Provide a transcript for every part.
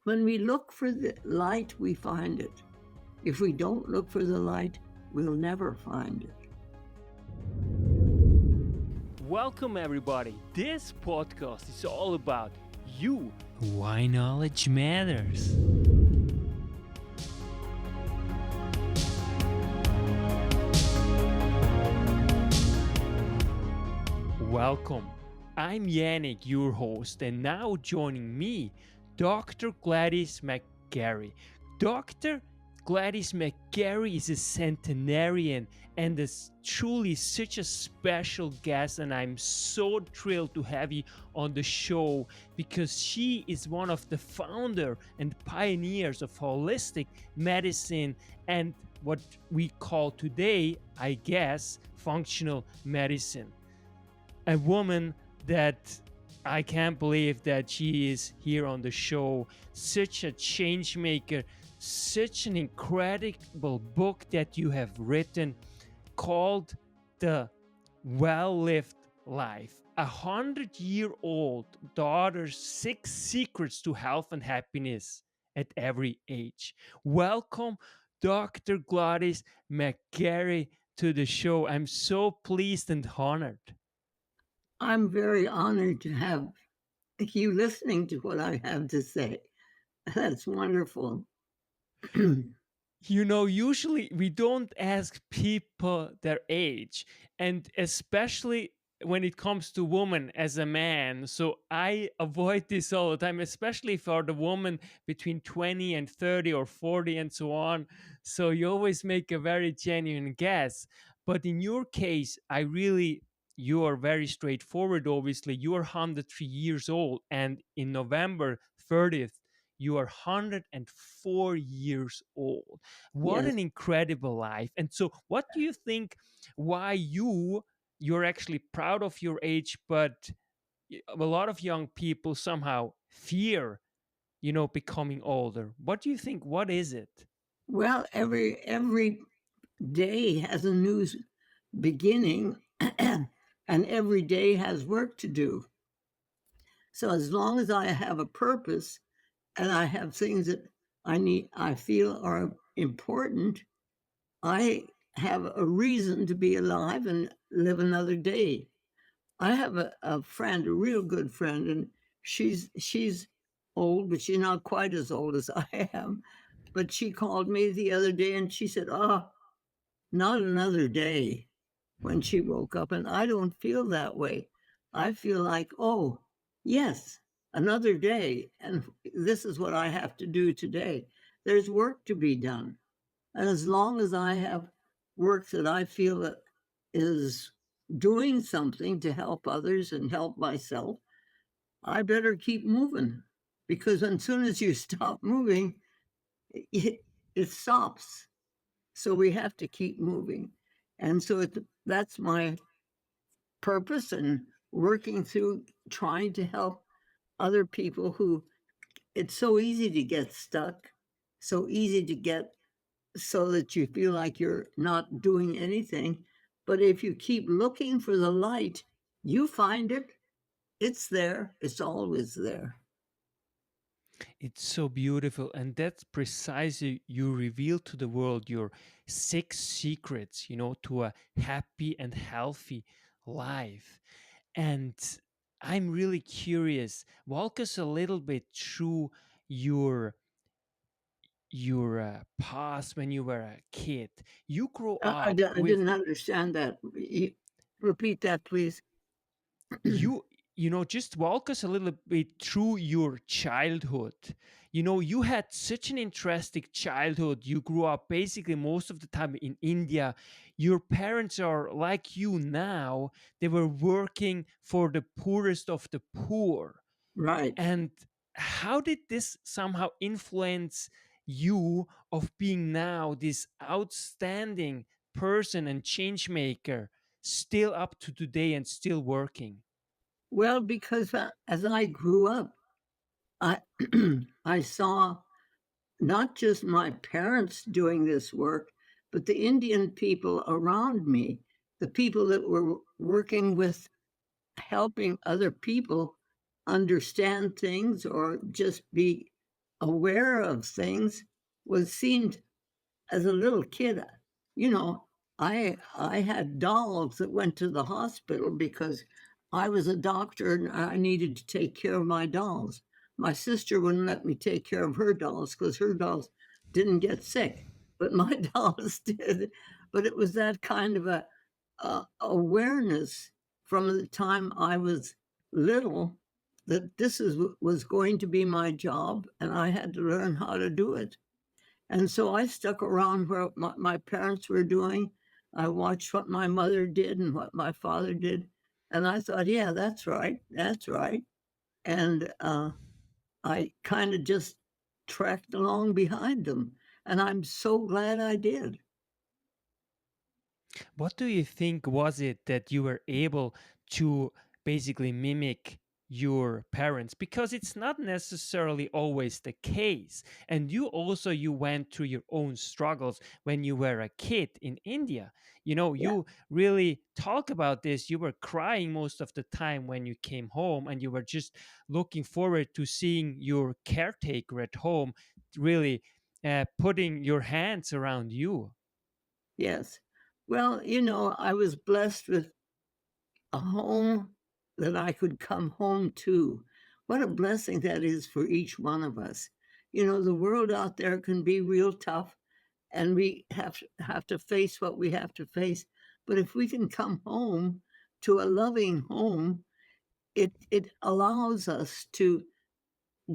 When we look for the light, we find it. If we don't look for the light, we'll never find it. Welcome, everybody. This podcast is all about you. Why knowledge matters. Welcome. I'm Yannick, your host, and now joining me, Dr. Gladys McGarey. Dr. Gladys McGarey is a centenarian and is truly such a special guest, and I'm so thrilled to have you on the show because she is one of the founder and pioneers of holistic medicine and what we call today, I guess, functional medicine. A woman that I can't believe that she is here on the show, such a change maker, such an incredible book that you have written called The Well-Lived Life. 100-year-old daughter's 6 secrets to health and happiness at every age. Welcome, Dr. Gladys McGarey, to the show. I'm so pleased and honored. I'm very honored to have you listening to what I have to say. That's wonderful. Usually we don't ask people their age, and especially when it comes to women as a man. So I avoid this all the time, especially for the woman between 20 and 30 or 40 and so on. So you always make a very genuine guess. But in your case, you are very straightforward, obviously. You are 103 years old, and in November 30th, you are 104 years old. What Yes. an incredible life. And so what do you think why you're actually proud of your age, but a lot of young people somehow fear, becoming older? What do you think? What is it? Well, every day has a new beginning, and every day has work to do. So as long as I have a purpose and I have things that I feel are important, I have a reason to be alive and live another day. I have a friend, a real good friend, and she's old, but she's not quite as old as I am. But she called me the other day and she said, "Oh, not another day," when she woke up. And I don't feel that way. I feel like, oh, yes, another day. And this is what I have to do today. There's work to be done. And as long as I have work that I feel that is doing something to help others and help myself, I better keep moving. Because as soon as you stop moving, it stops. So we have to keep moving. And so that's my purpose and working through trying to help other people who it's so easy to get stuck, so easy to get so that you feel like you're not doing anything. But if you keep looking for the light, you find it. It's there. It's always there. It's so beautiful. And that's precisely you reveal to the world your 6 secrets, to a happy and healthy life. And I'm really curious. Walk us a little bit through your past when you were a kid. You grew up I with didn't understand that. Repeat that, please. you just walk us a little bit through your childhood. You had such an interesting childhood. You grew up basically most of the time in India. Your parents are like you now. They were working for the poorest of the poor. Right. And how did this somehow influence you of being now this outstanding person and change maker, still up to today and still working? Well, because as I grew up, I I saw not just my parents doing this work, but the Indian people around me, the people that were working with helping other people understand things or just be aware of things was seen as a little kid. You know, I had dolls that went to the hospital because I was a doctor and I needed to take care of my dolls. My sister wouldn't let me take care of her dolls because her dolls didn't get sick, but my dolls did. But it was that kind of a awareness from the time I was little that was going to be my job and I had to learn how to do it. And so I stuck around where my parents were doing. I watched what my mother did and what my father did. And I thought, yeah, that's right. That's right. And I kind of just tracked along behind them. And I'm so glad I did. What do you think was it that you were able to basically mimic your parents? Because it's not necessarily always the case. And you went through your own struggles when you were a kid in India. You know, Yeah. you really talk about this. You were crying most of the time when you came home, and you were just looking forward to seeing your caretaker at home really putting your hands around you. Yes. Well, I was blessed with a home that I could come home to. What a blessing that is for each one of us. The world out there can be real tough and we have to face what we have to face. But if we can come home to a loving home, it allows us to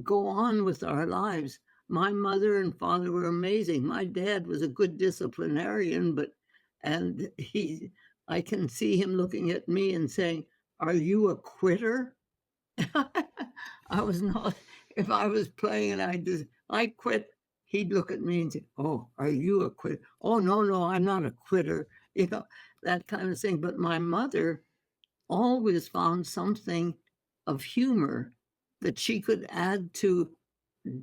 go on with our lives. My mother and father were amazing. My dad was a good disciplinarian, and I can see him looking at me and saying, "Are you a quitter?" I was not. If I was playing and I quit, he'd look at me and say, "Oh, are you a quitter?" "Oh, no, no, I'm not a quitter." That kind of thing. But my mother always found something of humor that she could add to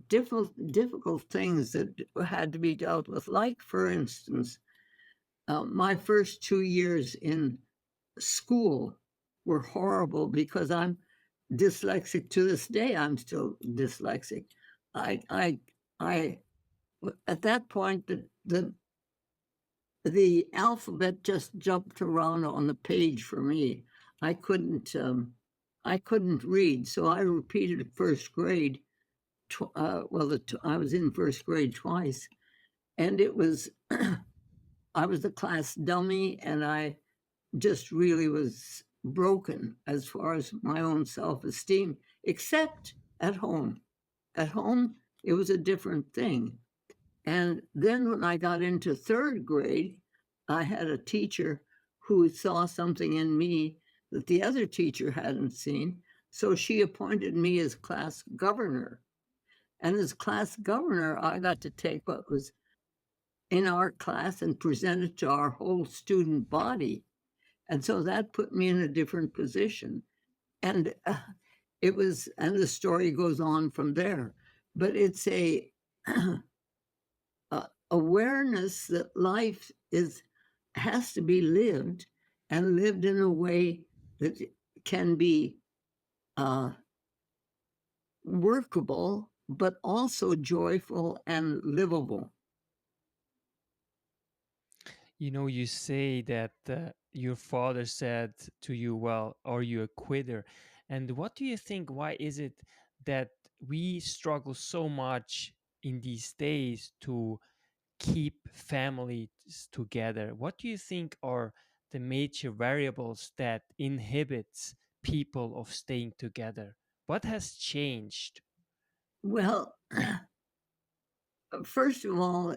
difficult things that had to be dealt with. Like, for instance, my first 2 years in school were horrible because I'm dyslexic to this day. I'm still dyslexic. I, I, I, at that point, the alphabet just jumped around on the page for me. I couldn't, I couldn't read, so I repeated first grade. I was in first grade twice, and it was I was the class dummy, and I just really was broken as far as my own self-esteem, except at home. At home, it was a different thing. And then when I got into third grade, I had a teacher who saw something in me that the other teacher hadn't seen. So she appointed me as class governor. And as class governor, I got to take what was in our class and present it to our whole student body. And so that put me in a different position. And and the story goes on from there. But it's a awareness that life has to be lived and lived in a way that can be workable, but also joyful and livable. You know, you say that your father said to you, well, are you a quitter? And what do you think? Why is it that we struggle so much in these days to keep families together? What do you think are the major variables that inhibits people of staying together? What has changed? Well, first of all,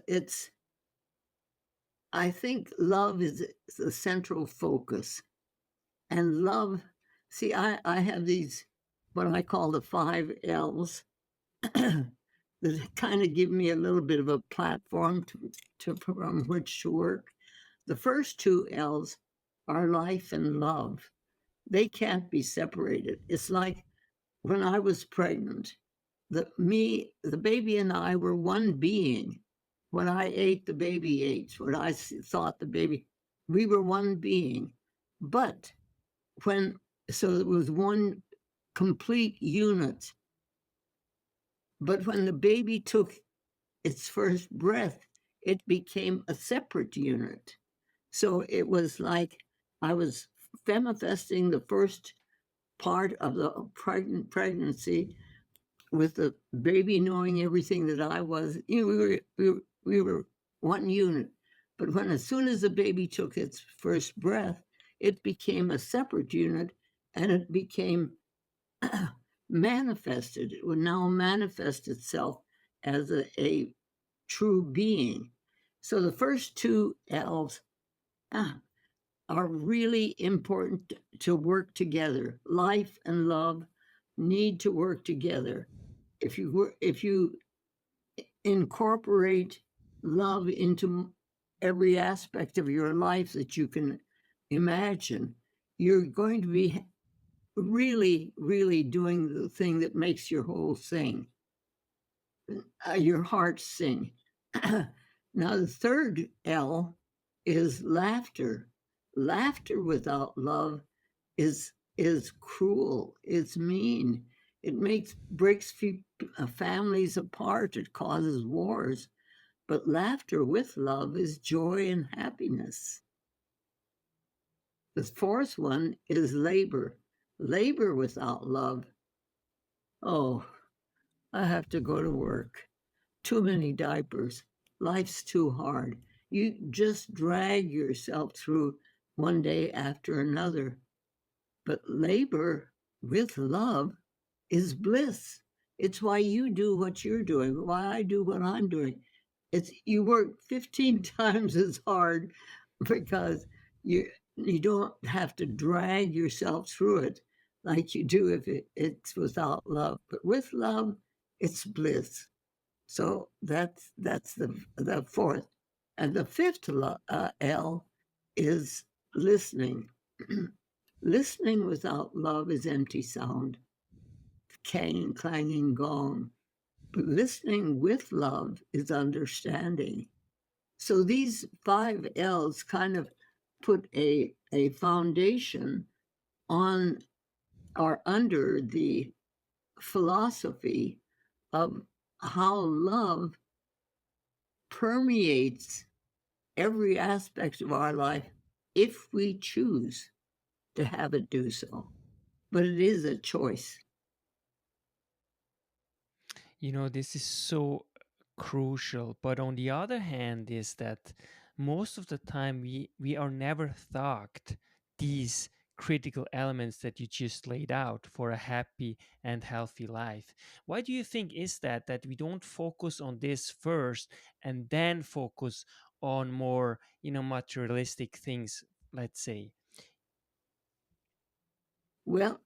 I think love is the central focus. And love, see, I have these, what I call the 5 L's, that kind of give me a little bit of a platform from which to work. The first 2 L's are life and love. They can't be separated. It's like when I was pregnant, the baby and I were one being. When I ate, the baby ate. When I thought, the baby, we were one being. But when, so it was one complete unit. But when the baby took its first breath, it became a separate unit. So it was like I was manifesting the first part of the pregnancy with the baby knowing everything that I was. We were one unit. But when as soon as the baby took its first breath, it became a separate unit, and it became manifested. It would now manifest itself as a true being. So the first two L's are really important to work together. Life and love need to work together. If you incorporate love into every aspect of your life that you can imagine, you're going to be really, really doing the thing that makes your whole sing, your heart sing. Now, the third L is laughter. Laughter without love is cruel. It's mean. It breaks families apart. It causes wars. But laughter with love is joy and happiness. The fourth one is labor. Labor without love. Oh, I have to go to work. Too many diapers. Life's too hard. You just drag yourself through one day after another. But labor with love is bliss. It's why you do what you're doing, why I do what I'm doing. It's you work 15 times as hard because you don't have to drag yourself through it like you do if it's without love. But with love, it's bliss. So that's the fourth. And the fifth L is listening. Listening without love is empty sound, clanging gong. But listening with love is understanding. So these 5 L's kind of put a foundation on or under the philosophy of how love permeates every aspect of our life if we choose to have it do so. But it is a choice. This is so crucial. But on the other hand, is that most of the time we are never taught these critical elements that you just laid out for a happy and healthy life. Why do you think is that we don't focus on this first and then focus on more materialistic things, let's say? Well,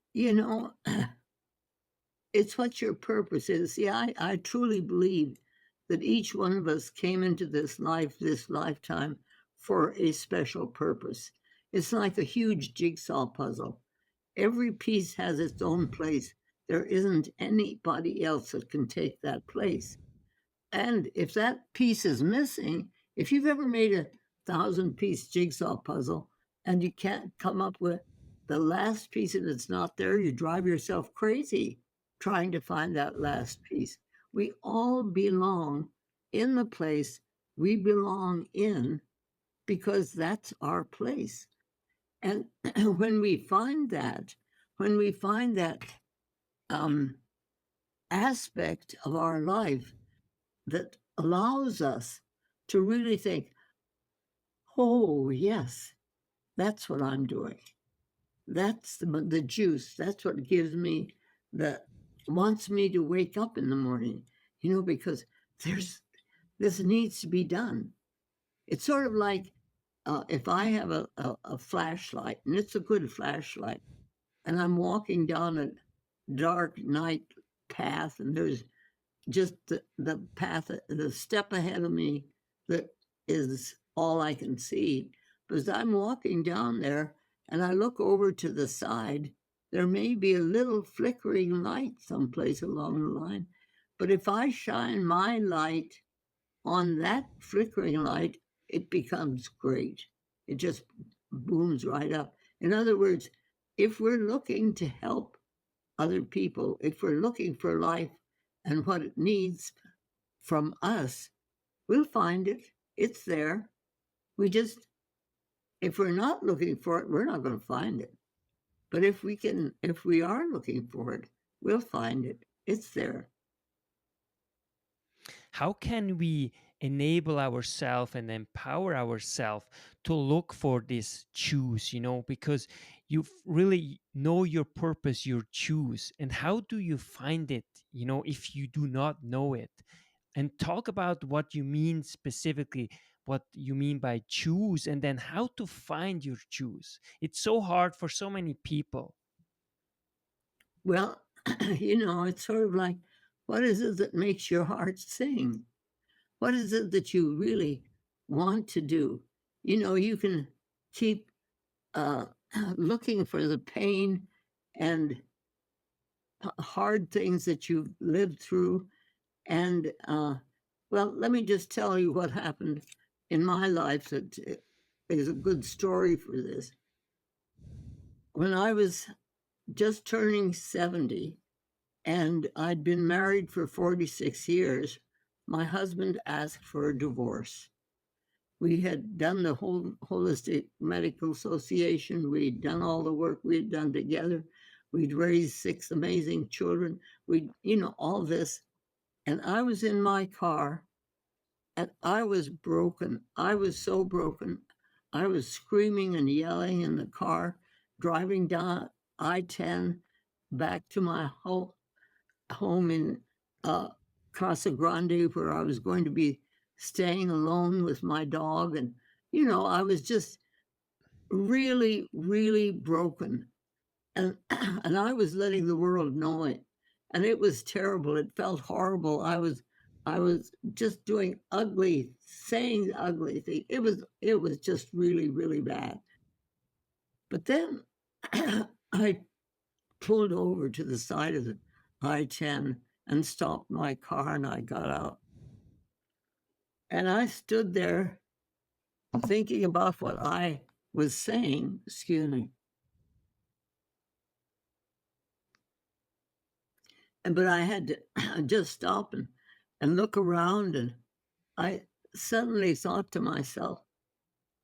it's what your purpose is. See, I truly believe that each one of us came into this lifetime, for a special purpose. It's like a huge jigsaw puzzle. Every piece has its own place. There isn't anybody else that can take that place. And if that piece is missing, if you've ever made a 1,000-piece jigsaw puzzle and you can't come up with the last piece and it's not there, you drive yourself crazy trying to find that last piece. We all belong in the place we belong in because that's our place. And when we find that aspect of our life that allows us to really think, oh, yes, that's what I'm doing. That's the juice. That's what gives me wants me to wake up in the morning, because this needs to be done. It's sort of like if I have a flashlight, and it's a good flashlight, and I'm walking down a dark night path, and there's just the path, the step ahead of me that is all I can see. But as I'm walking down there and I look over to the side, there may be a little flickering light someplace along the line. But if I shine my light on that flickering light, it becomes great. It just booms right up. In other words, if we're looking to help other people, if we're looking for life and what it needs from us, we'll find it. It's there. We just, if we're not looking for it, we're not going to find it. But if we are looking for it, we'll find it. It's there. How can we enable ourselves and empower ourselves to look for this choose, because you really know your purpose, your choose, and how do you find it, if you do not know it? And talk about what you mean specifically, what you mean by choose, and then how to find your choose. It's so hard for so many people. Well, it's sort of like, what is it that makes your heart sing? What is it that you really want to do? You can keep uh, looking for the pain and hard things that you've lived through. And well, let me just tell you what happened in my life that is a good story for this. When I was just turning 70 and I'd been married for 46 years, my husband asked for a divorce. We had done the whole Holistic Medical Association. We'd done all the work we'd done together. We'd raised 6 amazing children. All this. And I was in my car and I was broken. I was so broken. I was screaming and yelling in the car, driving down I-10 back to my home in Casa Grande, where I was going to be staying alone with my dog. And, I was just really, really broken. And, and I was letting the world know it. And it was terrible. It felt horrible. I was just doing ugly, saying ugly things. It was just really, really bad. But then I pulled over to the side of the I-10 and stopped my car and I got out. And I stood there thinking about what I was saying, excuse me. But I had to just stop and look around, and I suddenly thought to myself,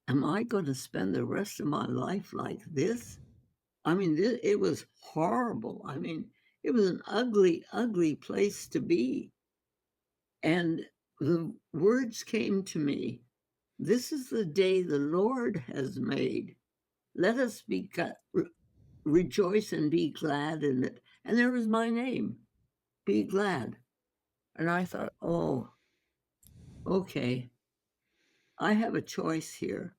am I going to spend the rest of my life like this? I mean, it was horrible. I mean, it was an ugly, ugly place to be. And the words came to me, this is the day the Lord has made. Let us rejoice and be glad in it. And there was my name, Be Glad. And I thought, oh, okay, I have a choice here.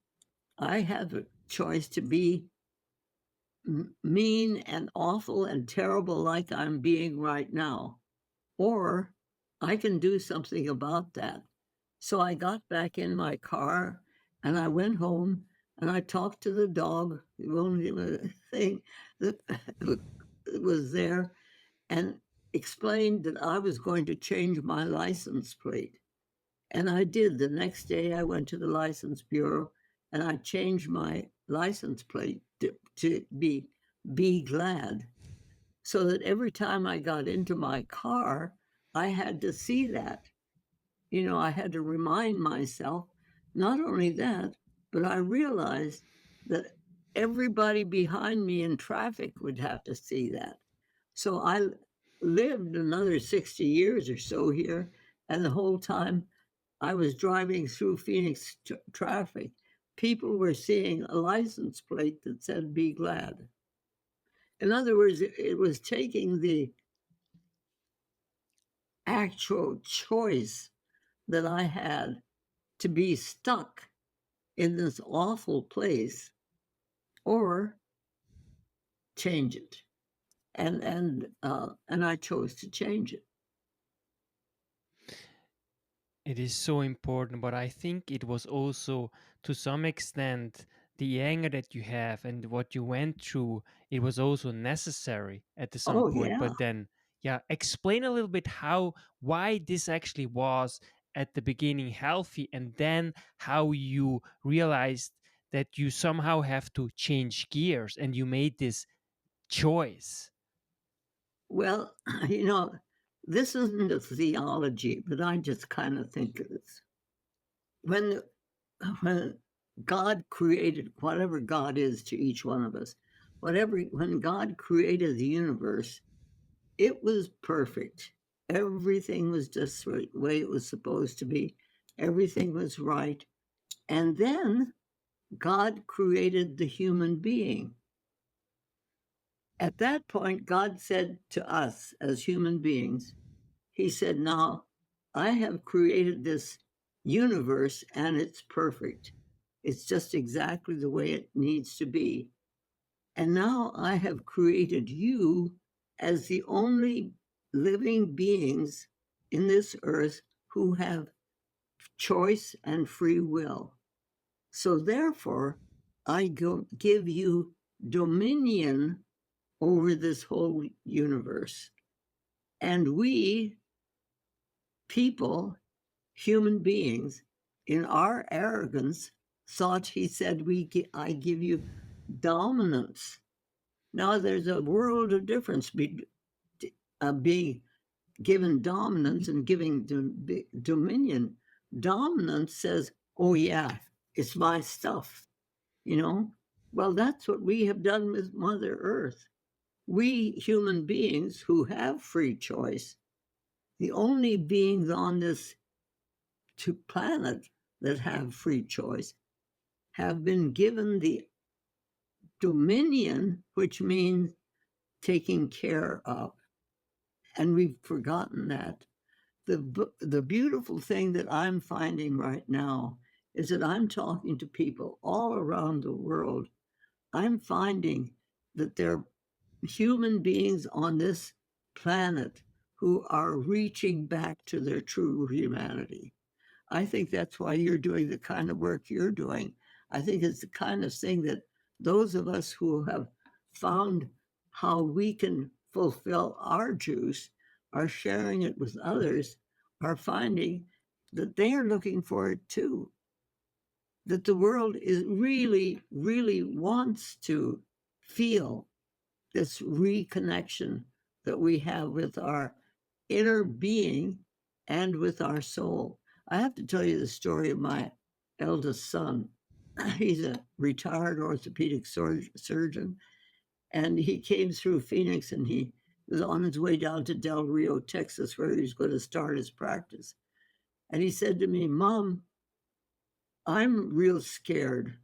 I have a choice to be mean and awful and terrible like I'm being right now, or I can do something about that. So I got back in my car and I went home and I talked to the dog, the only thing that was there, and explained that I was going to change my license plate. And I did. The next day I went to the license bureau and I changed my license plate to be glad, so that every time I got into my car, I had to see that. I had to remind myself. Not only that, but I realized that everybody behind me in traffic would have to see that. So I lived another 60 years or so here, and the whole time I was driving through Phoenix traffic, people were seeing a license plate that said Be Glad. In other words, it was taking the actual choice that I had to be stuck in this awful place or change it. And I chose to change it. It is so important, but I think it was also to some extent the anger that you have and what you went through, it was also necessary at some Oh point. yeah. But then, yeah, explain a little bit why this actually was at the beginning healthy, and then how you realized that you somehow have to change gears and you made this choice. Well, you know, This isn't a theology, but I just kind of think it is. When, when God created whatever God is to each one of us, when God created the universe, it was perfect. Everything was just the way it was supposed to be. Everything was right. And then God created the human being. At that point, God said to us as human beings, He said, now I have created this universe and it's perfect. It's just exactly the way it needs to be. And now I have created you as the only living beings in this earth who have choice and free will. So therefore, I give you dominion over this whole universe. And we, people, human beings, in our arrogance, thought he said, I give you dominance. Now there's a world of difference being given dominance and giving dominion. Dominance says, oh yeah, it's my stuff, you know? Well, that's what we have done with Mother Earth. We human beings who have free choice, the only beings on this planet that have free choice, have been given the dominion, which means taking care of. And we've forgotten that. The beautiful thing that I'm finding right now is that I'm talking to people all around the world. I'm finding that there are human beings on this planet who are reaching back to their true humanity. I think that's why you're doing the kind of work you're doing. I think it's the kind of thing that those of us who have found how we can fulfill our juice are sharing it with others, are finding that they are looking for it too. That the world is really, really wants to feel this reconnection that we have with our inner being and with our soul. I have to tell you the story of my eldest son. He's a retired orthopedic surgeon, and he came through Phoenix and he was on his way down to Del Rio, Texas, where he was going to start his practice. And he said to me, Mom, I'm real scared.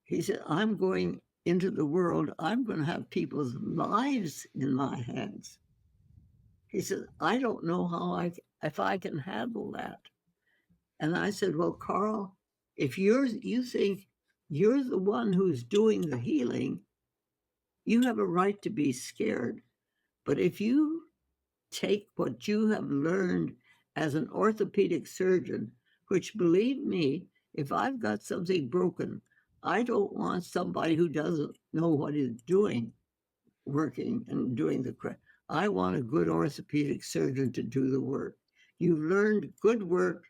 He said, I'm going into the world, I'm going to have people's lives in my hands. He said, I don't know if I can handle that. And I said, well, Carl, if you think you're the one who's doing the healing, you have a right to be scared. But if you take what you have learned as an orthopedic surgeon, which believe me, if I've got something broken, I don't want somebody who doesn't know what he's doing working and doing the correct. I want a good orthopedic surgeon to do the work. You learned good work,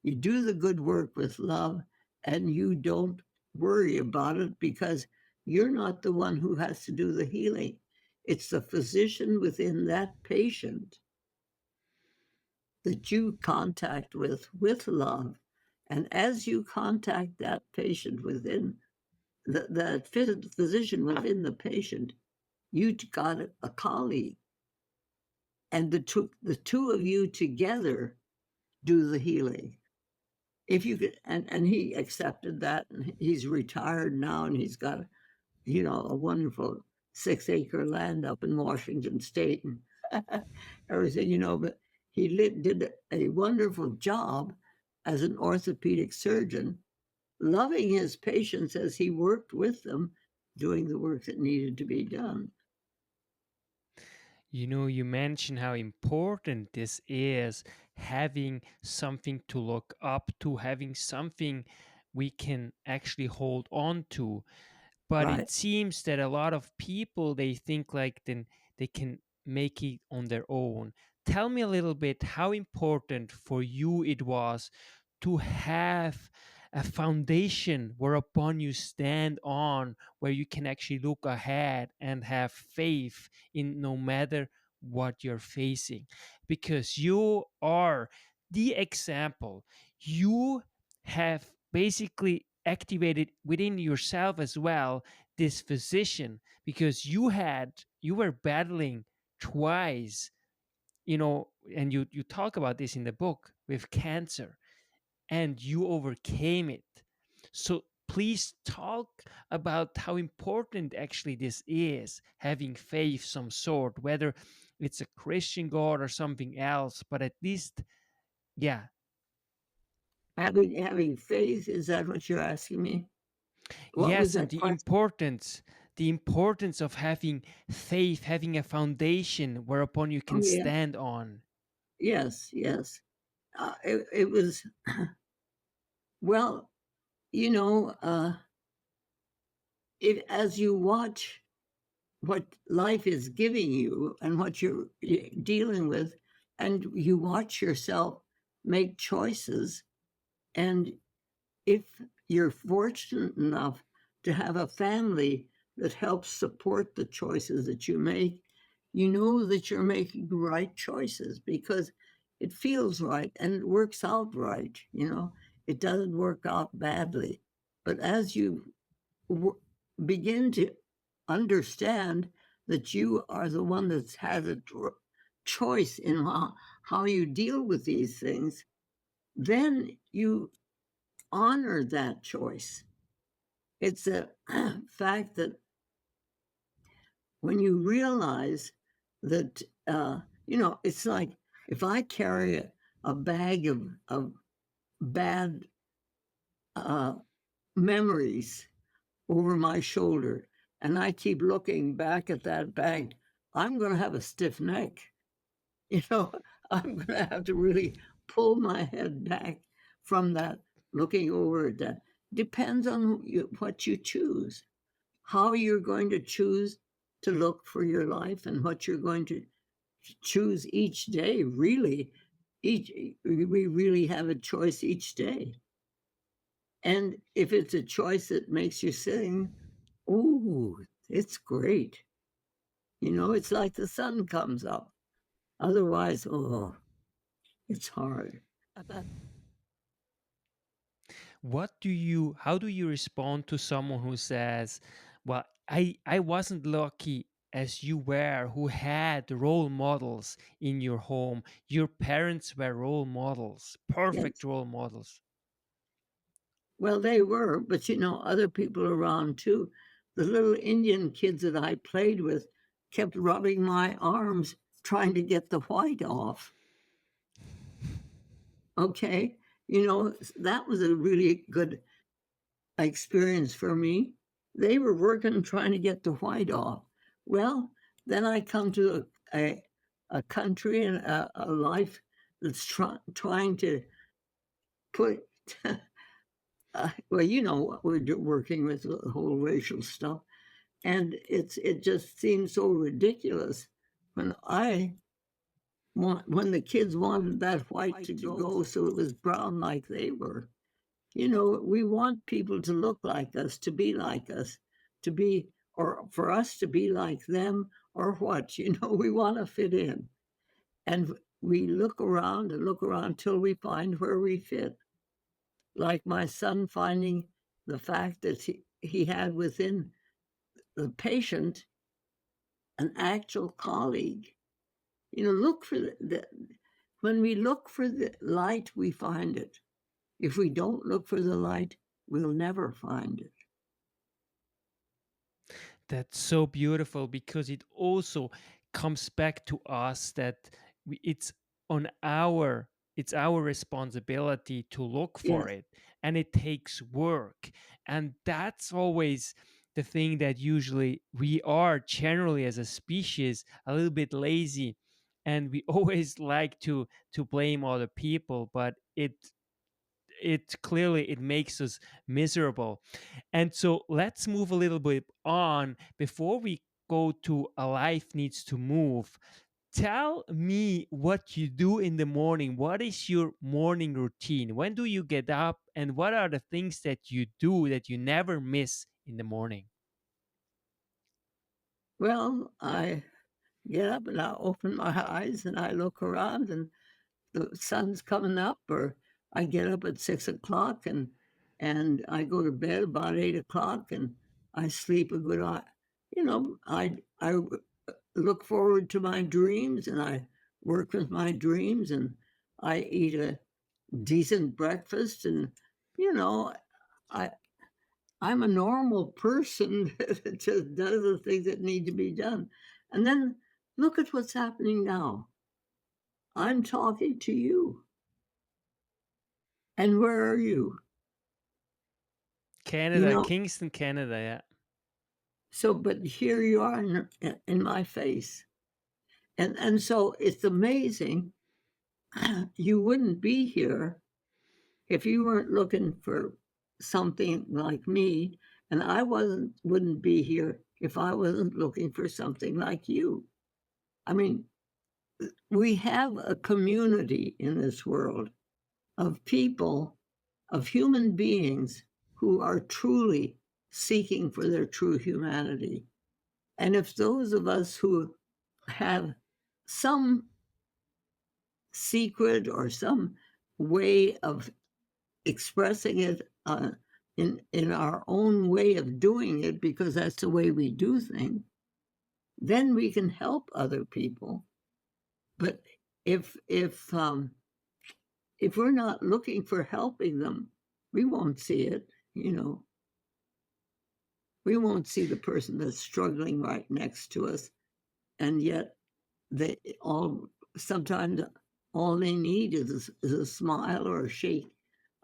you do the good work with love, and you don't worry about it because you're not the one who has to do the healing. It's the physician within that patient that you contact with love. And as you contact that patient within that physician within the patient, you got a colleague, and the two of you together do the healing. If you could, and he accepted that, and he's retired now, and he's got a wonderful 6-acre land up in Washington State and everything, but he did a wonderful job as an orthopedic surgeon, loving his patients as he worked with them, doing the work that needed to be done. You mentioned how important this is, having something to look up to, having something we can actually hold on to. But Right. it seems that a lot of people, they think like then they can make it on their own. Tell me a little bit how important for you it was to have a foundation whereupon you stand on, where you can actually look ahead and have faith in no matter what you're facing. because you are the example. You have basically activated within yourself as well this physician, because you were battling twice, and you talk about this in the book, with cancer, and you overcame it. So please talk about how important actually this is, having faith some sort, whether it's a Christian God or something else, but at least, yeah. Having faith, is that what you're asking me? What was Yes, and that question? the importance of having faith, having a foundation whereupon you Oh can yeah, stand on. yes, yes. It was well, you know, it as you watch what life is giving you and what you're dealing with, and you watch yourself make choices, and if you're fortunate enough to have a family that helps support the choices that you make, you know that you're making the right choices because it feels right and it works out right. It doesn't work out badly. But as you begin to understand that you are the one that has a choice in how you deal with these things, then you honor that choice. It's a fact that when you realize that, it's like if I carry a bag of bad uh, memories over my shoulder and I keep looking back at that bag, I'm going to have a stiff neck. You know, I'm going to have to really pull my head back from that, looking over at that. Depends on what you choose, how you're going to choose to look for your life, and what you're going to choose each day. Really, we really have a choice each day. And if it's a choice that makes you sing, ooh, it's great. It's like the sun comes up. Otherwise, oh, it's hard. How do you respond to someone who says, well, I wasn't lucky as you were, who had role models in your home? Your parents were role models, perfect Yes. role models. Well, they were, but other people around too. The little Indian kids that I played with kept rubbing my arms trying to get the white off. Okay. That was a really good experience for me. They were working trying to get the white off. Well, then I come to a country and a life that's trying to put well, what we're working with, the whole racial stuff, and it just seems so ridiculous when when the kids wanted that white to go so it was brown like they were. We want people to look like us, to be like us, to be, or for us to be like them, or what. We want to fit in, and we look around and look around till we find where we fit. Like my son finding the fact that he had within the patient an actual colleague. Look for when we look for the light, we find it. If we don't look for the light, we'll never find it. That's so beautiful, because it also comes back to us that on our it's our responsibility to look for Yes, it, and it takes work. And that's always the thing, that usually we are generally as a species a little bit lazy, and we always like to blame other people, but it clearly it makes us miserable. And so let's move a little bit on before we go to a life needs to move. Tell me what you do in the morning. What is your morning routine? When do you get up, and what are the things that you do that you never miss in the morning? well, I get up and I open my eyes and I look around and the sun's coming up, or I get up at 6 o'clock and I go to bed about 8 o'clock and I sleep a good hour. I look forward to my dreams and I work with my dreams and I eat a decent breakfast and you know I I'm a normal person that just does the things that need to be done. And then look at what's happening now. I'm talking to you. And where are you? You Canada, know, Kingston, Canada. Yeah. so but here you are in my face. And so it's amazing. You wouldn't be here if you weren't looking for something like me, and I wouldn't be here if I wasn't looking for something like you. I mean, we have a community in this world of people, of human beings who are truly seeking for their true humanity. And if those of us who have some secret or some way of expressing it in our own way of doing it, because that's the way we do things, then we can help other people. But if if um, if we're not looking for helping them, we won't see it. We won't see the person that's struggling right next to us, and yet they all sometimes all they need is a smile or a shake,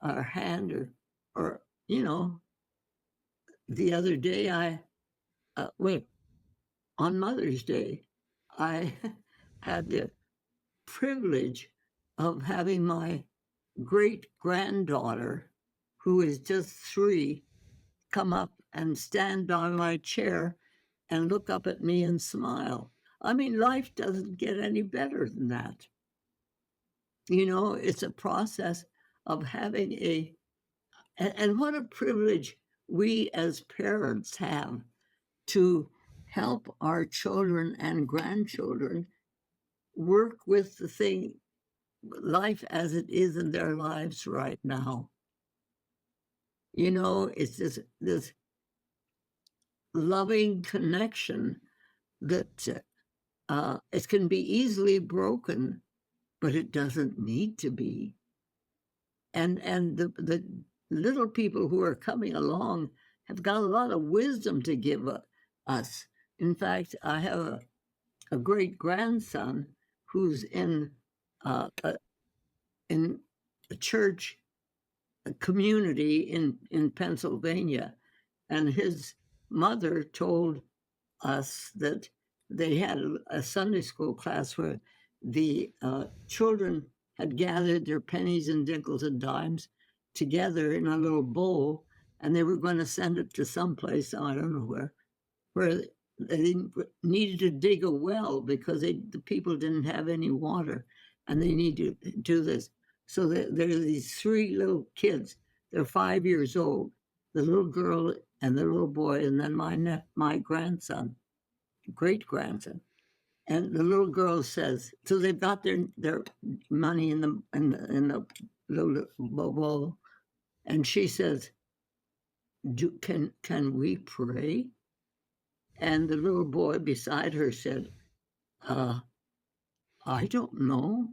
or a hand, or the other day wait, on Mother's Day, I had the privilege of having my great granddaughter, who is just 3, come up and stand by my chair and look up at me and smile. I mean, life doesn't get any better than that. It's a process of having and what a privilege we as parents have to help our children and grandchildren work with the thing, life as it is in their lives right now. It's this loving connection that it can be easily broken, but it doesn't need to be. And the little people who are coming along have got a lot of wisdom to give us. In fact, I have a great grandson who's in a church community in Pennsylvania, and his mother told us that they had a Sunday school class where the children had gathered their pennies and nickels and dimes together in a little bowl, and they were going to send it to someplace, I don't know where they needed to dig a well because the people didn't have any water, and they need to do this. So there are these 3 little kids. They're 5 years old, the little girl and the little boy, and then my grandson, great grandson. And the little girl says, so they've got their money in the little bowl, and she says, can we pray? And the little boy beside her said, I don't know.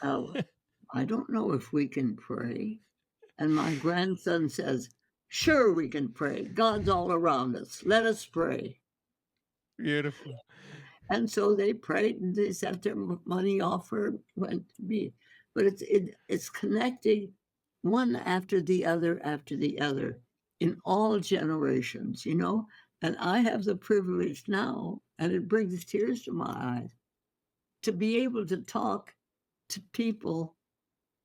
I don't know if we can pray. And my grandson says, sure we can pray. God's all around us. Let us pray. Beautiful. And so they prayed and they sent their money off where it went to be. But it's connecting one after the other in all generations, And I have the privilege now, and it brings tears to my eyes, to be able to talk to people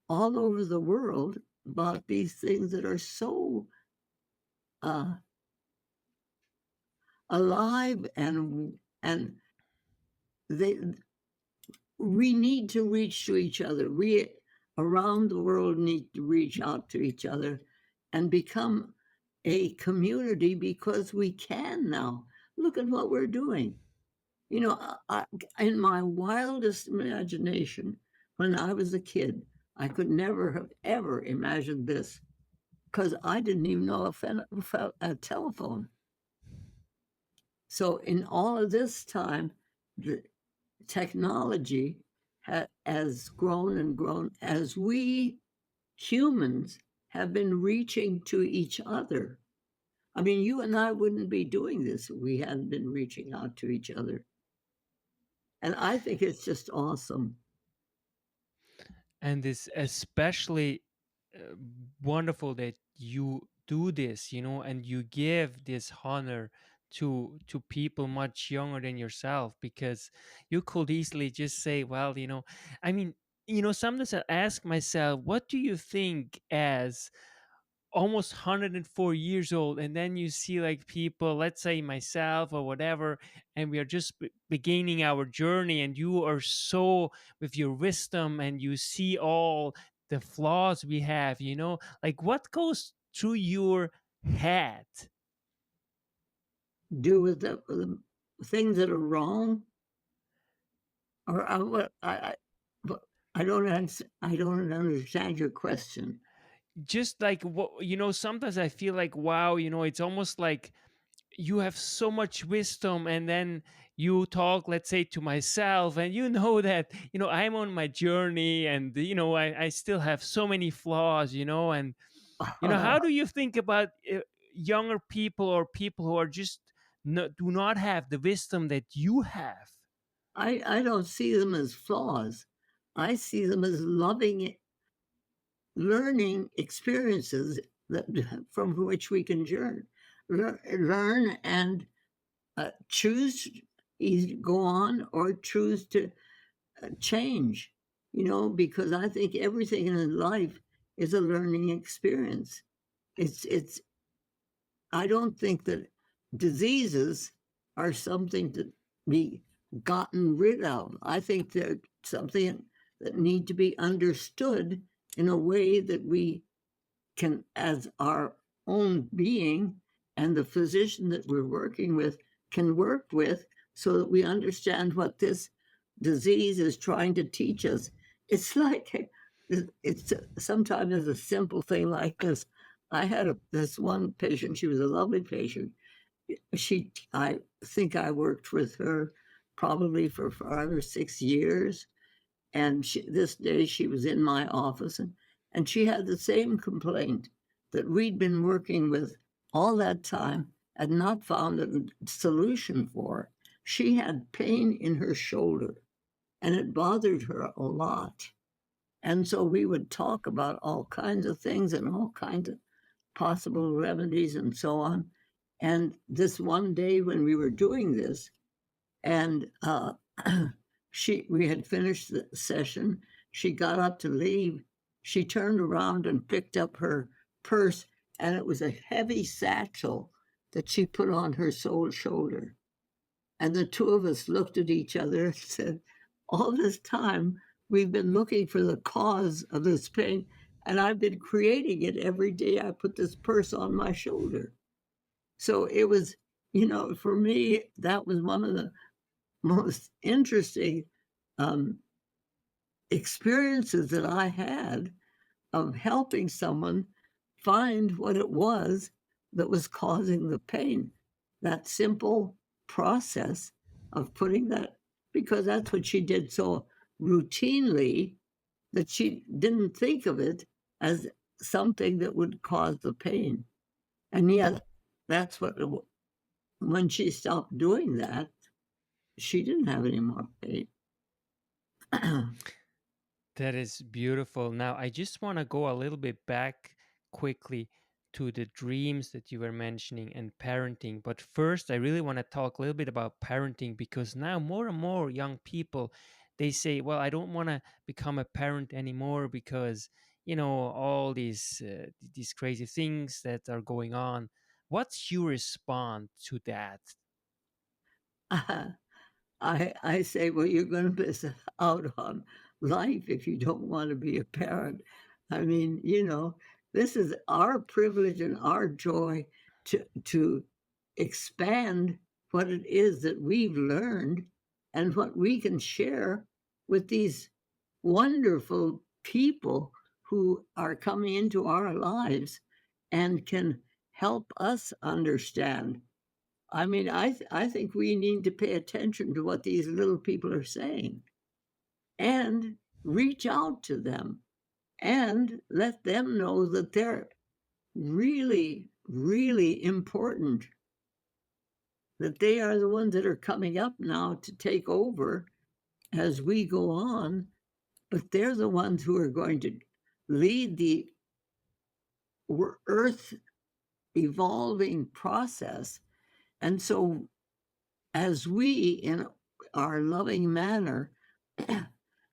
all over the world about these things that are so alive, and we need to reach to each other. We around the world need to reach out to each other and become a community, because we can now. Look at what we're doing. You know, in my wildest imagination, when I was a kid, I could never have ever imagined this because I didn't even know a telephone. So, in all of this time, the technology has grown and grown as we humans have been reaching to each other. I mean, you and I wouldn't be doing this if we hadn't been reaching out to each other. And I think it's just awesome. And it's especially uh, wonderful that you do this, and you give this honor to people much younger than yourself, because you could easily just say, well, I mean, sometimes I ask myself, what do you think as almost 104 years old, and then you see like people, let's say myself or whatever, and we are just beginning our journey, and you are so with your wisdom, and you see all the flaws we have, like what goes through your head? Do with the things that are wrong, or what but I don't understand your question. Just like what, sometimes I feel like, wow, it's almost like you have so much wisdom, and then you talk, let's say, to myself, and that I'm on my journey, and I still have so many flaws, and how do you think about younger people, or people who are just do not have the wisdom that you have? I don't see them as flaws. I see them as loving learning experiences that from which we can learn and choose either go on or choose to change. Because I think everything in life is a learning experience. It's I don't think that diseases are something to be gotten rid of. I think they're something that need to be understood in a way that we can, as our own being and the physician that we're working with, can work with so that we understand what this disease is trying to teach us. It's like, it's sometimes it's a simple thing like this. I had this one patient, she was a lovely patient. I think I worked with her probably for 5 or 6 years. And this day she was in my office, and she had the same complaint that we'd been working with all that time and not found a solution for. She had pain in her shoulder, and it bothered her a lot. And so we would talk about all kinds of things and all kinds of possible remedies and so on. And this one day when we were doing this, and we had finished the session. She got up to leave. She turned around and picked up her purse, and it was a heavy satchel that she put on her shoulder. And the two of us looked at each other and said, all this time, we've been looking for the cause of this pain, and I've been creating it every day I put this purse on my shoulder. So it was, for me, that was one of the most interesting um, experiences that I had of helping someone find what it was that was causing the pain. That simple process of putting that, because that's what she did so routinely that she didn't think of it as something that would cause the pain. And yet, that's what, when she stopped doing that, she didn't have any more pain. That is beautiful. Now, I just want to go a little bit back quickly to the dreams that you were mentioning and parenting. But first, I really want to talk a little bit about parenting, because now more and more young people, they say, well, I don't want to become a parent anymore because, all these crazy things that are going on. What's your response to that? I say, well, you're going to miss out on life if you don't want to be a parent. I mean, this is our privilege and our joy to expand what it is that we've learned and what we can share with these wonderful people who are coming into our lives and can help us understand. I mean, I think we need to pay attention to what these little people are saying and reach out to them and let them know that they're really, really important, that they are the ones that are coming up now to take over as we go on, but they're the ones who are going to lead the earth evolving process. And so, as we, in our loving manner,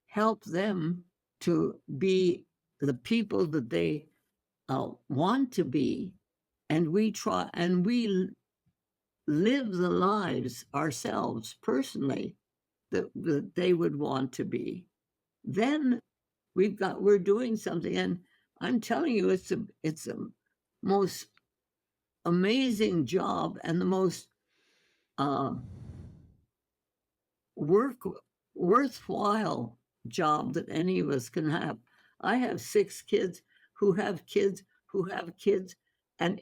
help them to be the people that they want to be, and we try and we live the lives ourselves personally that they would want to be, then we're doing something. And I'm telling you, it's a most amazing job and the most uh, work worthwhile job that any of us can have. I have 6 kids who have kids who have kids, and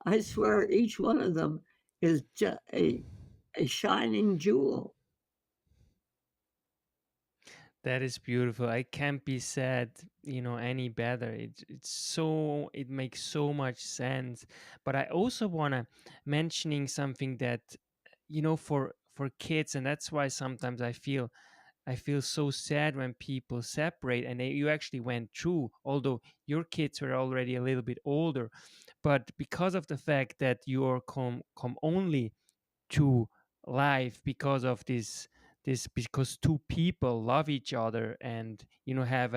I swear each one of them is just a shining jewel. That is beautiful. I can't be said, any better. It makes so much sense. But I also wanna mentioning something that, for kids, and that's why sometimes I feel so sad when people separate, and you actually went through, although your kids were already a little bit older, but because of the fact that you're come only to life because of this because two people love each other and have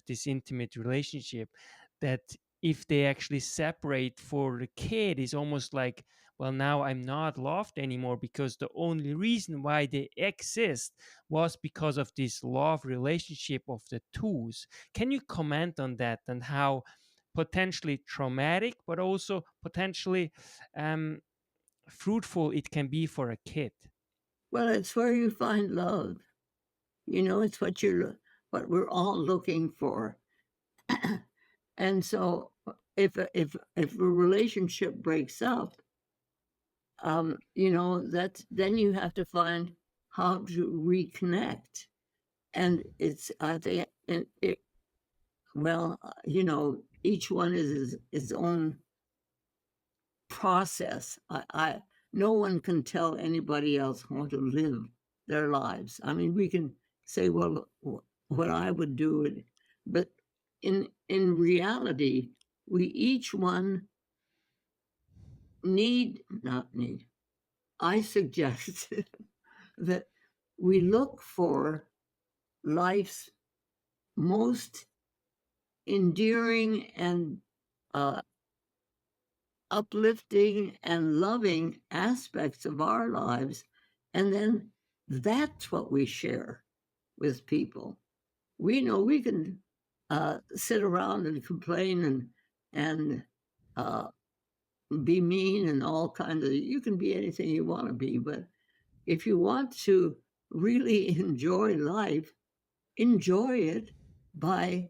this intimate relationship, that if they actually separate, for the kid is almost like, well, now I'm not loved anymore, because the only reason why they exist was because of this love relationship of the twos. Can you comment on that, and how potentially traumatic but also potentially um fruitful it can be for a kid? Well, it's where you find love. It's what we're all looking for. And so, if a relationship breaks up, that's then you have to find how to reconnect. And it's I think it well, each one is its own process. No one can tell anybody else how to live their lives. I mean, we can say, well, what I would do it, but in reality, we each one not need. I suggest that we look for life's most endearing and uh, uplifting and loving aspects of our lives. And then that's what we share with people. We know we can sit around and complain and uh, be mean and all kinds of. You can be anything you want to be, but if you want to really enjoy life, enjoy it by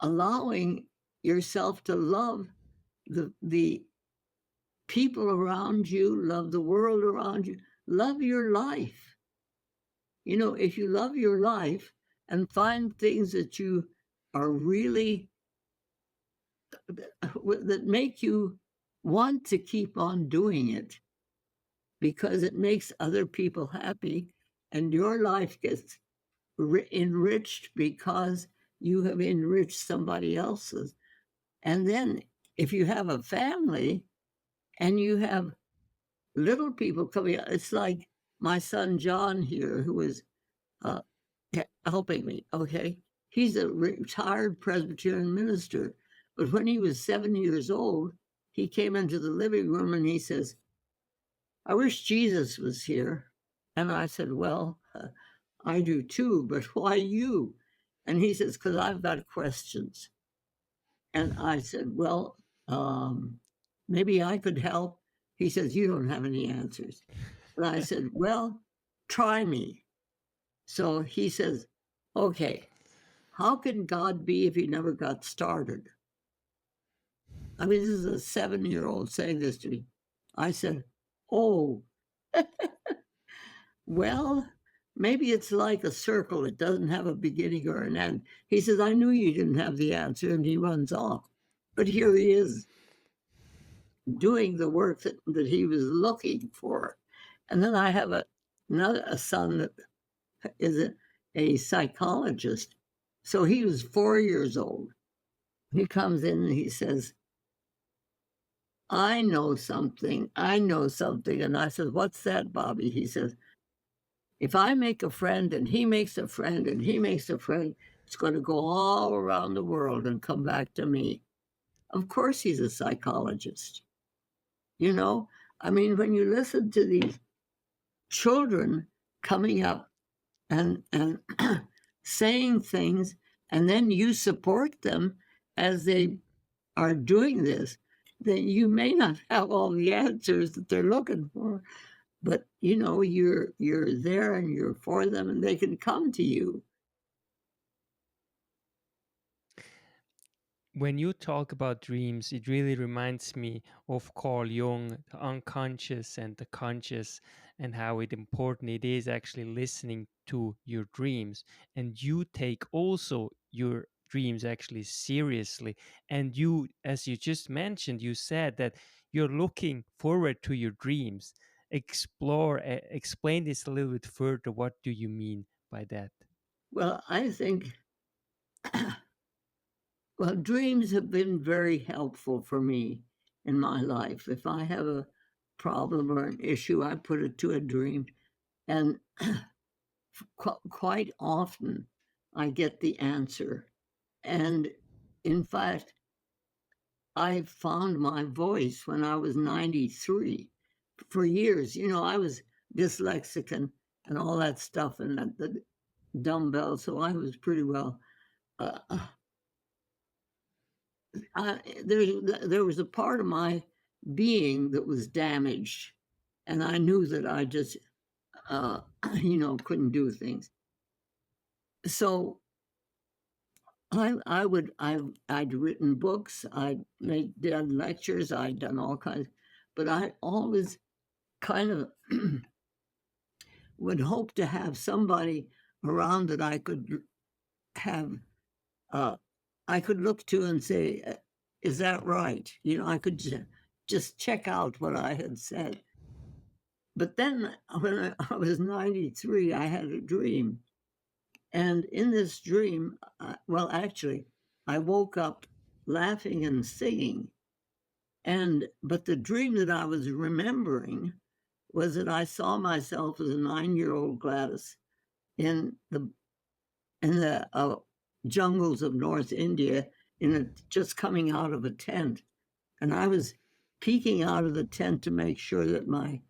allowing yourself to love the people around you, love the world around you, love your life. If you love your life and find things that you are really that make you want to keep on doing it because it makes other people happy and your life gets enriched because you have enriched somebody else's. And then if you have a family and you have little people coming out, it's like my son John here, who is uh, helping me. Okay, he's a retired Presbyterian minister, but when he was 7 years old, he came into the living room and he says, "I wish Jesus was here." And I said, "Well, I do too, but why you?" And he says, "Because I've got questions." And I said, "Well, maybe I could help." He says, "You don't have any answers." And I said, "Well, try me. So he says, okay, how can God be if he never got started? I mean, this is a 7-year-old saying this to me. I said, oh, well, maybe it's like a circle. It doesn't have a beginning or an end. He says, I knew you didn't have the answer, and he runs off. But here he is doing the work that he was looking for. And then I have a son that is a psychologist. So he was 4 years old. He comes in and he says, I know something. And I said, what's that, Bobby? He says, if I make a friend and he makes a friend and he makes a friend, it's going to go all around the world and come back to me. Of course, he's a psychologist. You know, I mean, when you listen to these children coming up and saying things, and then you support them as they are doing this, then you may not have all the answers that they're looking for, but you know, you're there and you're for them, and they can come to you. When you talk about dreams, it really reminds me of Carl Jung, the unconscious and the conscious, and how important it is actually listening to your dreams. And you take also your dreams actually seriously. And you, as you just mentioned, you said that you're looking forward to your dreams. Explain this a little bit further. What do you mean by that? Well, I think, well, dreams have been very helpful for me in my life. If I have a problem or an issue, I put it to a dream. And quite often I get the answer. And in fact, I found my voice when I was 93. For years, you know, I was dyslexic and all that stuff and the dumbbell, so I was pretty well. Uh, there was a part of my being that was damaged, and I knew that I just, you know, couldn't do things. So I'd written books, I'd done lectures, I'd done all kinds, but I always kind of would hope to have somebody around that I could have, I could look to and say, is that right? You know, I could just check out what I had said. But then when I was 93, I had a dream. And in this dream, well, actually, I woke up laughing and singing. But the dream that I was remembering was that I saw myself as a 9-year-old Gladyss in the jungles of North India, just coming out of a tent, and I was peeking out of the tent to make sure that my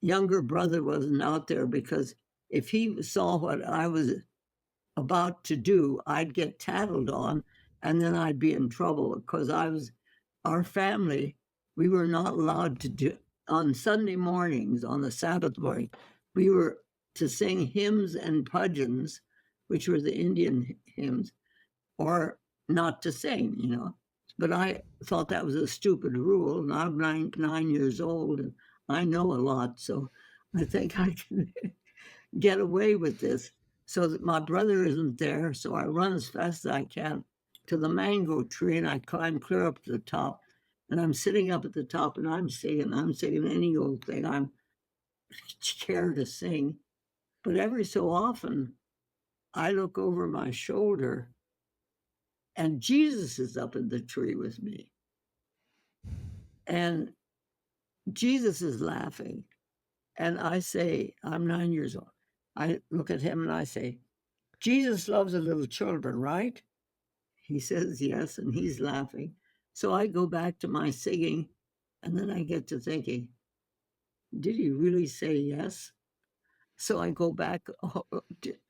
younger brother wasn't out there, because if he saw what I was about to do, I'd get tattled on, and then I'd be in trouble, because our family, we were not allowed to do, on Sunday mornings, on the Sabbath morning, we were to sing hymns and bhajans, which were the Indian hymns, or not to sing, you know. But I thought that was a stupid rule, and I'm 9 years old, and I know a lot, so I think I can get away with this, so that my brother isn't there. So I run as fast as I can to the mango tree, and I climb clear up to the top, and I'm sitting up at the top, and I'm singing any old thing I'm scared to sing. But every so often, I look over my shoulder, and Jesus is up in the tree with me. And Jesus is laughing. And I say, I'm 9 years old. I look at him and I say, Jesus loves the little children, right? He says yes, and he's laughing. So I go back to my singing, and then I get to thinking, did he really say yes? So I go back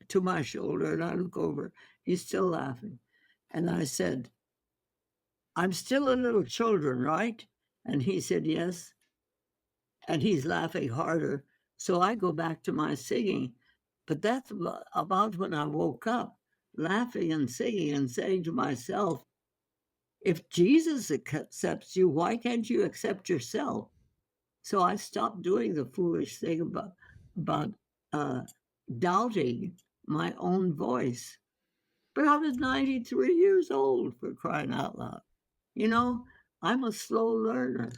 to my shoulder and I look over. He's still laughing. And I said, I'm still a little children, right? And he said, yes. And he's laughing harder. So I go back to my singing. But that's about when I woke up, laughing and singing and saying to myself, if Jesus accepts you, why can't you accept yourself? So I stopped doing the foolish thing about uh, doubting my own voice. But I was 93 years old, for crying out loud. You know, I'm a slow learner.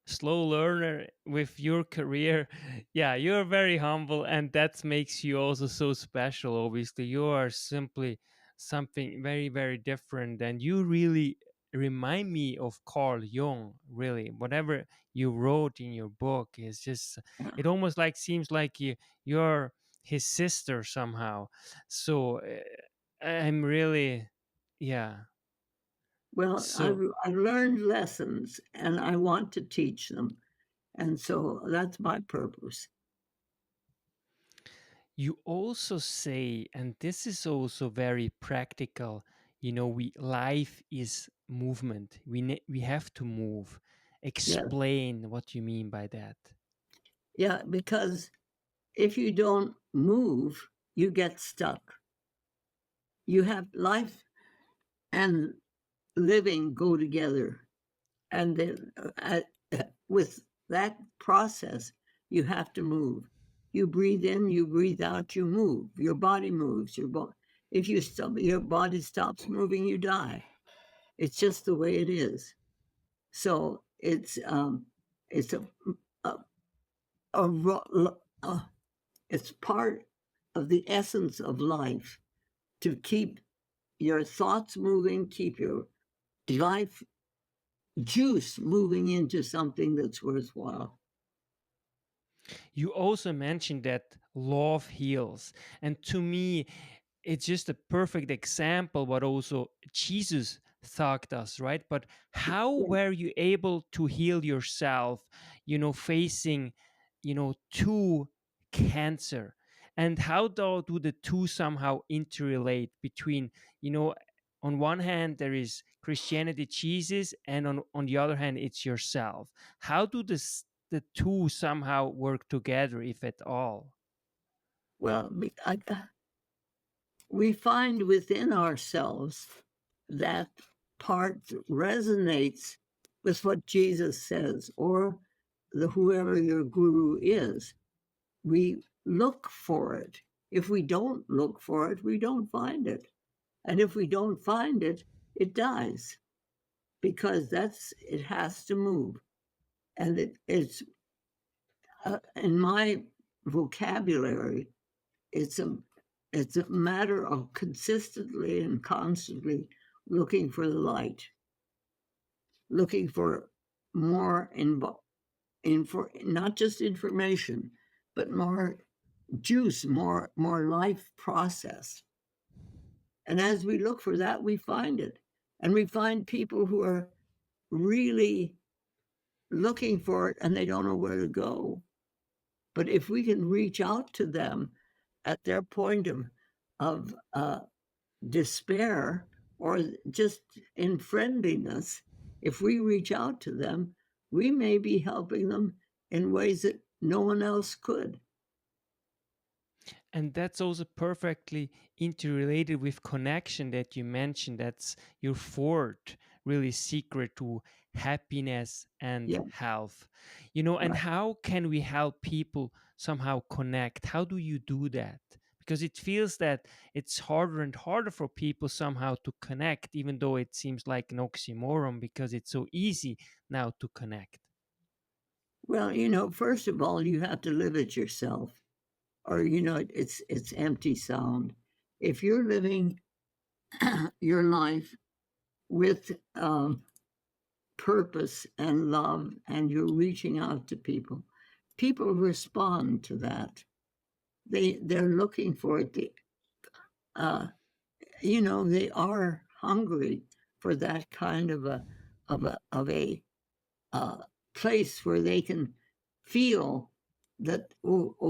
Slow learner with your career. Yeah, you're very humble, and that makes you also so special. Obviously, you are simply something very, very different, and you really remind me of Carl Jung. Really, whatever you wrote in your book is just, it almost like seems like you're his sister somehow. So I'm really, yeah. Well, So I've learned lessons and I want to teach them. And so that's my purpose. you also say, and this is also very practical, we life is movement. We have to move. Yeah. Explain what you mean by that. Yeah. Because if you don't move, you get stuck. You have life and living go together. And then with that process, you have to move. You breathe in, you breathe out, you move. Your body moves. If you stop, your body stops moving, you die. It's just the way it is. So it's a, a, a it's part of the essence of life to keep your thoughts moving, keep your life juice moving into something that's worthwhile. You also mentioned that love heals. And to me, it's just a perfect example what also Jesus taught us, right? But how Yeah. were you able to heal yourself, facing, two cancer? And how do the two somehow interrelate between, you know, on one hand there is Christianity, Jesus, and on the other hand it's yourself. How do the two somehow work together, if at all? Well, we find within ourselves that part resonates with what Jesus says or whoever your guru is. We look for it. If we don't look for it, we don't find it. And if we don't find it, it dies because it has to move. And it's in my vocabulary, it's a it's a matter of consistently and constantly looking for the light, looking for more for not just information, but more juice, more life process. And as we look for that, we find it. And we find people who are really looking for it and they don't know where to go. But if we can reach out to them at their point of despair or just in friendliness, if we reach out to them, we may be helping them in ways that no one else could. And that's also perfectly interrelated with connection that you mentioned. That's your fourth really secret to happiness and Yeah, health. And right. how can we help people somehow connect? How do you do that? Because it feels that it's harder and harder for people somehow to connect, even though it seems like an oxymoron because it's so easy now to connect. Well, first of all, you have to live it yourself, or it's empty sound. If you're living your life with purpose and love, and you're reaching out to people, people respond to that. They're looking for it. Uh, they are hungry for that kind of a uh, place where they can feel that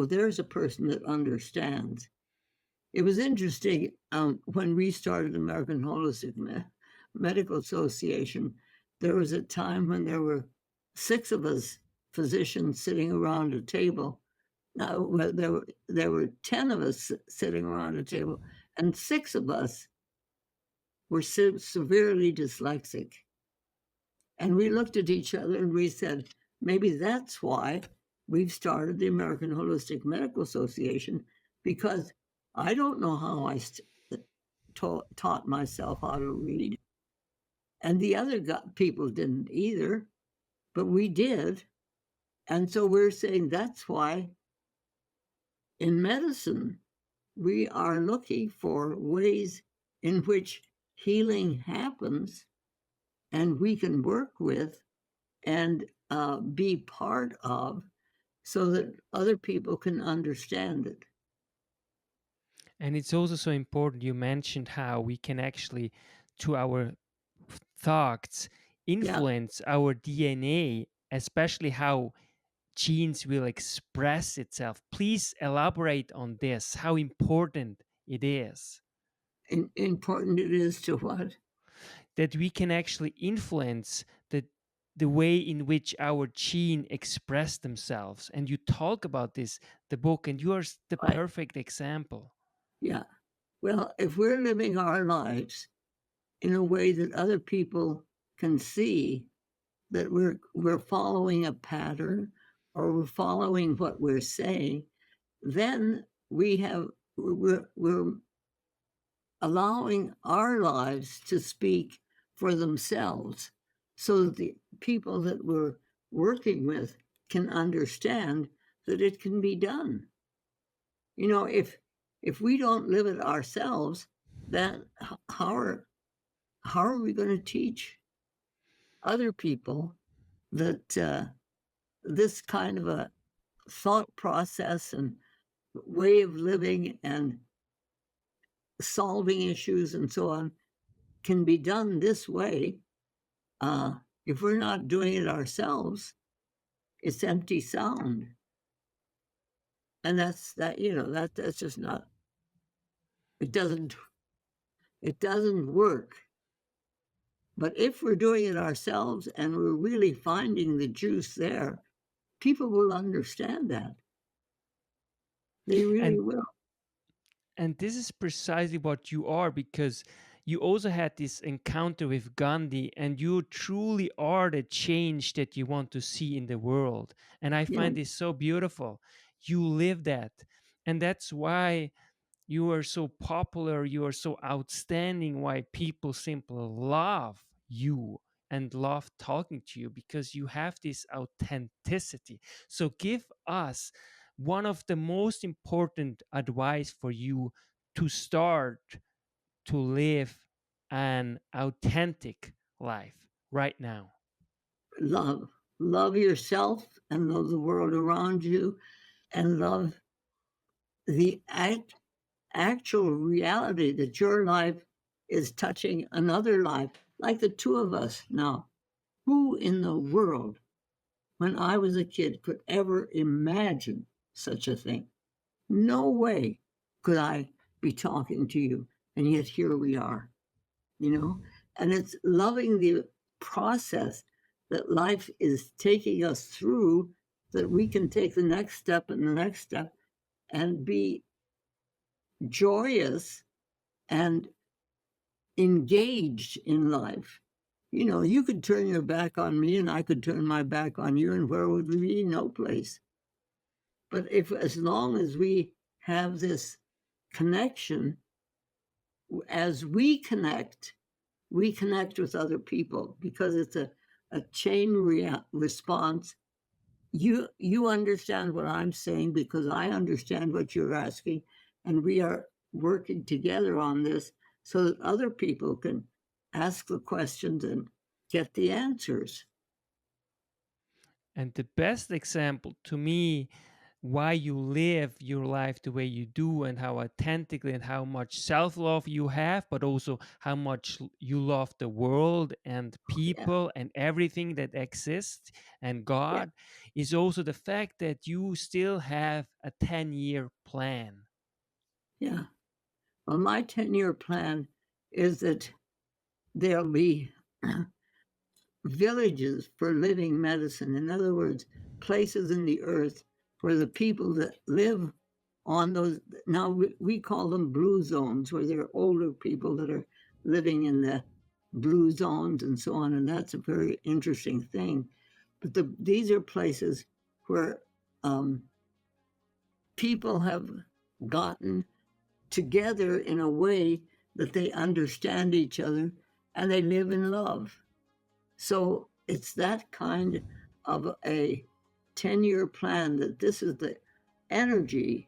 there's a person that understands. It was interesting when we started American Holistic Medical Association. There was a time when there were 6 of us physicians sitting around a table. Now, well, there were 10 of us sitting around a table, and 6 of us were severely dyslexic. And we looked at each other and we said, maybe that's why we've started the American Holistic Medical Association, because I don't know how I taught myself how to read. And the other people didn't either, but we did. And so we're saying that's why in medicine, we are looking for ways in which healing happens and we can work with and be part of, so that other people can understand it. And it's also so important. You mentioned how we can actually, to our thoughts, influence our DNA, especially how genes will express itself. Please elaborate on this, how important it is. Important it is to what? That we can actually influence the way in which our gene express themselves. And you talk about this, the book, and you are the perfect example. Yeah. Well, if we're living our lives in a way that other people can see that we're following a pattern or we're following what we're saying, then we're allowing our lives to speak for themselves, so that the people that we're working with can understand that it can be done. You know, if we don't live it ourselves, then how are we going to teach other people that this kind of a thought process and way of living and solving issues and so on can be done this way? If we're not doing it ourselves, it's empty sound. And that's just not, it doesn't work. But if we're doing it ourselves and we're really finding the juice there, people will understand that. They really will. And this is precisely what you are, because you also had this encounter with Gandhi, and you truly are the change that you want to see in the world. And I find this so beautiful. You live that. And that's why you are so popular, you are so outstanding, why people simply love you and love talking to you, because you have this authenticity. So give us one of the most important advice for you to start to live an authentic life right now. Love yourself and love the world around you, and love the actual reality that your life is touching another life, like the two of us now. Who in the world, when I was a kid, could ever imagine such a thing? No way could I be talking to you, and yet here we are, you know? And it's loving the process that life is taking us through, that we can take the next step and the next step and be joyous and engaged in life. You know, you could turn your back on me and I could turn my back on you, and where would we be? No place. But as long as we have this connection, as we connect with other people, because it's a chain response. You understand what I'm saying because I understand what you're asking, and we are working together on this so that other people can ask the questions and get the answers. And the best example to me why you live your life the way you do, and how authentically and how much self-love you have, but also how much you love the world and people and everything that exists and God, is also the fact that you still have a 10-year plan. Yeah. Well, my 10-year plan is that there'll be villages for living medicine. In other words, places in the earth where the people that live on those, now we call them blue zones, where there are older people that are living in the blue zones and so on, and that's a very interesting thing. But these are places where people have gotten together in a way that they understand each other and they live in love. So it's that kind of a 10-year plan, that this is the energy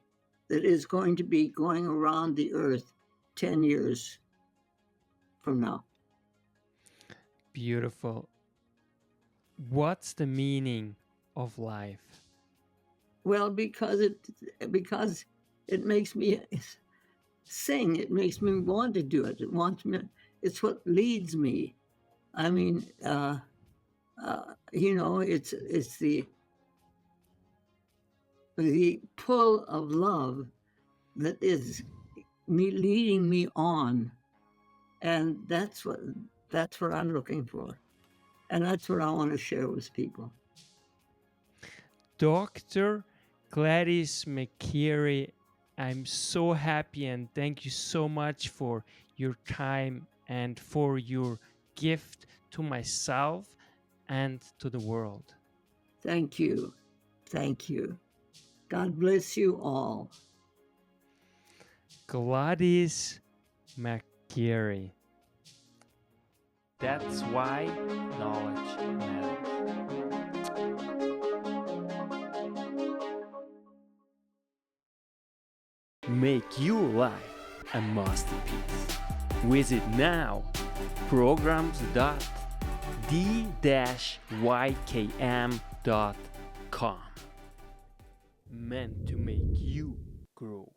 that is going to be going around the earth 10 years from now. Beautiful. What's the meaning of life? Well, because it makes me sing. It makes me want to do it. It's what leads me. I mean, it's the pull of love that is leading me on, and that's what I'm looking for, and that's what I want to share with people. Dr. Gladys McGarey, I'm so happy and thank you so much for your time and for your gift to myself and to the world. Thank you. Thank you. God bless you all. Gladys McGarey. That's why knowledge matters. Make your life a masterpiece. Visit now programs.d-ykm.com. Meant to make you grow.